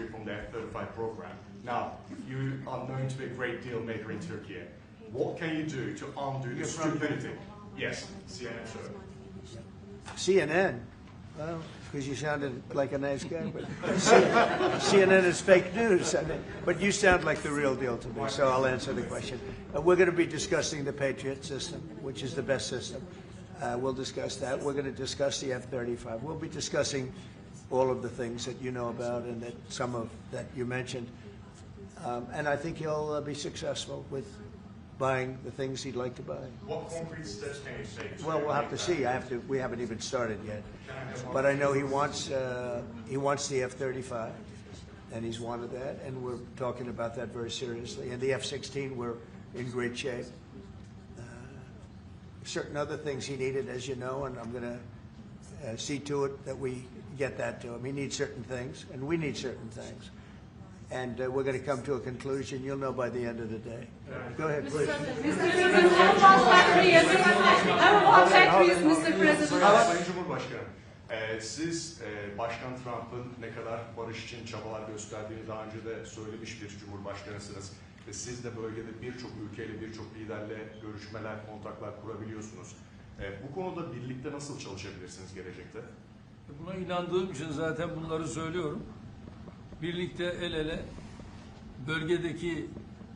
country from the F-35 program. Now, you are known to be a great deal maker in Turkey. What can you do to undo the stupidity? Yes, CNN, sir. CNN? Well, because you sounded like a nice guy, but CNN is fake news. I mean, but you sound like the real deal to me, so I'll answer the question. We're going to be discussing the Patriot system, which is the best system. We'll discuss that. We're going to discuss the F-35. We'll be discussing all of the things that you know about and that some of that you mentioned. And I think he'll be successful with buying the things he'd like to buy. What concrete steps can you take? Well, we'll have to see. We haven't even started yet. But I know he wants the F-35, and he's wanted that, and we're talking about that very seriously. And the F-16, we're in great shape. Certain other things he needed, as you know, and I'm going to see to it that we get that to him. He needs certain things, and we need certain things. And we're going to come to a conclusion. You'll know by the end of the day. Go ahead, please. Mr. President, Mr. President. Sayın Cumhurbaşkanı, siz Başkan Trump'ın ne kadar barış için çabalar gösterdiğini daha önce de söylemiş bir cumhurbaşkanısınız. Ve siz de bölgede birçok ülkeyle, birçok liderle görüşmeler, kontaklar kurabiliyorsunuz. Bu konuda birlikte nasıl çalışabilirsiniz gelecekte? Buna inandığım için zaten bunları söylüyorum. Birlikte el ele bölgedeki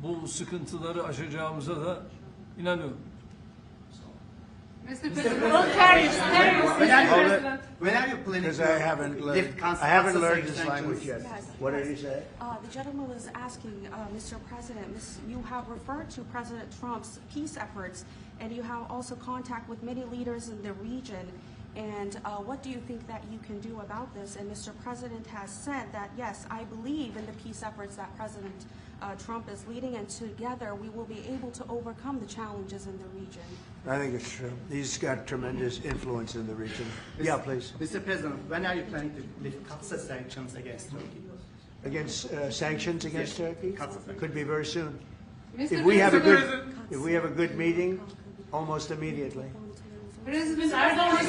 bu sıkıntıları aşacağımıza da inanıyorum. Mr. President, on tariffs, when are you planning Because to I haven't learned this language yet. Yes. What did he say? The gentleman was asking, Mr. President, you have referred to President Trump's peace efforts, and you have also contact with many leaders in the region. And what do you think that you can do about this? And Mr. President has said that, yes, I believe in the peace efforts that President Trump is leading, and together we will be able to overcome the challenges in the region. I think it's true. He's got tremendous influence in the region. Yeah, please. Mr. President, when are you planning to lift Gaza sanctions against Turkey? Against sanctions against Turkey? Could be very soon. Mr. If we have a good meeting, almost immediately. President Erdogan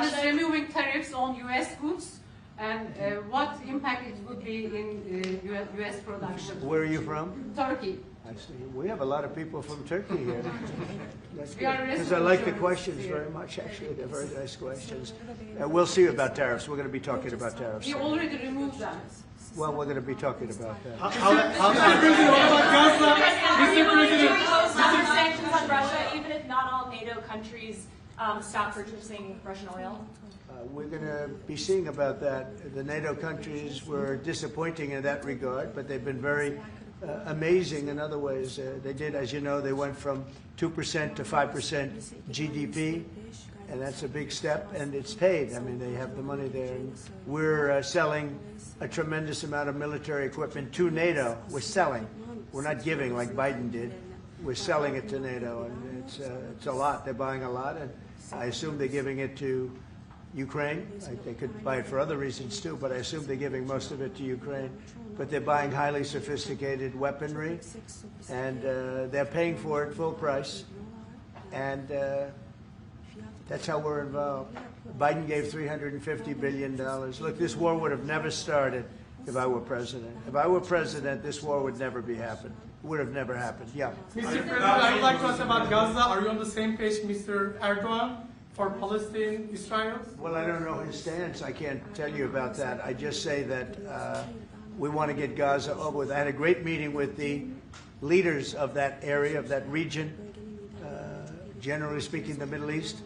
is removing tariffs on U.S. goods, and what impact it would be in U.S. production? Where are you from? Turkey. I see. We have a lot of people from Turkey here. That's We are good. Because I like the questions very much, actually. They're very nice questions. We'll see about tariffs. We're going to be talking about tariffs. We already removed them. Well, we're going to be talking about that. Mr. President, what about Gaza? Mr. President, sanctions on Russia, even if not all NATO countries stop purchasing Russian oil? We're going to be seeing about that. The NATO countries were disappointing in that regard, but they've been very amazing in other ways. They did, as you know, they went from 2% to 5% GDP, and that's a big step, and it's paid. I mean, they have the money there. And we're selling a tremendous amount of military equipment to NATO. We're selling. We're not giving like Biden did. We're selling it to NATO, and it's a lot. They're buying a lot, and I assume they're giving it to Ukraine. They could buy it for other reasons too, but I assume they're giving most of it to Ukraine. But they're buying highly sophisticated weaponry, and they're paying for it full price. And that's how we're involved. Biden gave $350 billion. Look, this war would have never started if I were president. If I were president, this war would never be happened. Would have never happened. Yeah. Mr. President, I would like to ask about Gaza. Are you on the same page, Mr. Erdogan, for Palestine, Israel? Well, I don't know his stance. I can't tell you about that. I just say that we want to get Gaza over with. I had a great meeting with the leaders of that area, of that region, generally speaking, the Middle East.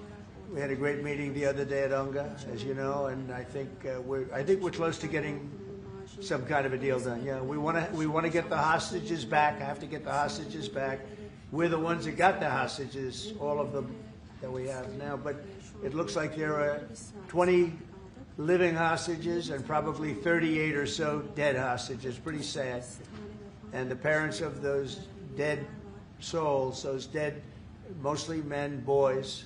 We had a great meeting the other day at UNGA, as you know, and I think we're close to getting some kind of a deal done. Yeah, we want to get the hostages back. I have to get the hostages back. We're the ones that got the hostages, all of them that we have now. But it looks like there are 20 living hostages and probably 38 or so dead hostages. Pretty sad. And the parents of those dead souls, those dead, mostly men, boys,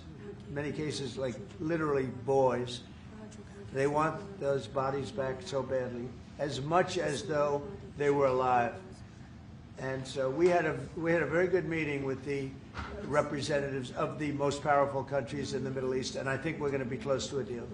in many cases like literally boys, they want those bodies back so badly, as much as though they were alive. And so we had a very good meeting with the representatives of the most powerful countries in the Middle East, and I think we're going to be close to a deal.